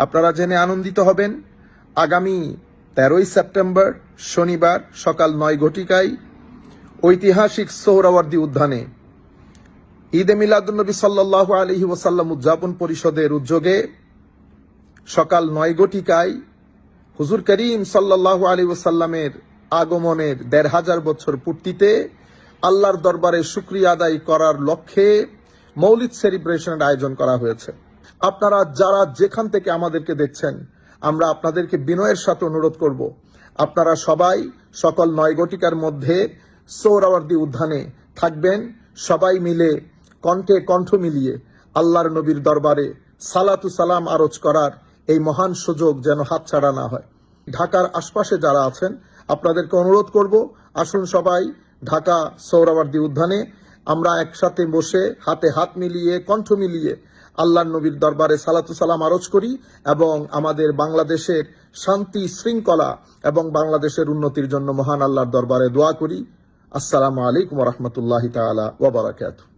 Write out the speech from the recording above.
আপনারা জেনে আনন্দিত হবেন, আগামী 13ই সেপ্টেম্বর শনিবার সকাল 9 ঘটিকায় ঐতিহাসিক সোহরাওয়ার্দী উদ্যানে ঈদে মিলাদুন্নবী সাল্লাল্লাহু আলাইহি ওয়াসাল্লাম উদযাপন পরিষদের উদ্যোগে সকাল 9 ঘটিকায় হুজুর করিম সাল্লাল্লাহু আলাইহি ওয়াসাল্লামের আগমনের 1500 বছর পূর্তিতে আল্লাহর দরবারে শুকরিয়া আদায় করার লক্ষ্যে মৌলিদ সেলিব্রেশনের আয়োজন করা হয়েছে। আপনারা যারা যেখান থেকে আমাদেরকে দেখছেন, আমরা আপনাদেরকে বিনয়ের সাথে অনুরোধ করব, আপনারা সবাই সকাল 9 ঘটিকার মধ্যে সোহরাওয়ার্দী উদ্যানে থাকবেন। সবাই মিলে কণ্ঠে কণ্ঠ মিলিয়ে আল্লাহর নবীর দরবারে সালাতু সালাম আরজ করার এই মহান সুযোগ যেন হাতছাড়া না হয়। ঢাকার আশপাশে যারা আছেন, আপনাদেরকে অনুরোধ করব, আসুন সবাই ঢাকা সোহরাওয়ার্দী উদ্যানে আমরা একসাথে বসে হাতে হাত মিলিয়ে কণ্ঠ মিলিয়ে আল্লাহর নবীর দরবারে সালাতু সালাম আরজ করি এবং আমাদের বাংলাদেশের শান্তি শৃঙ্খলা এবং বাংলাদেশের উন্নতির জন্য মহান আল্লাহর দরবারে দোয়া করি। আসসালামু আলাইকুম ওয়া রাহমাতুল্লাহি তাআলা ওয়া বারাকাতুহু।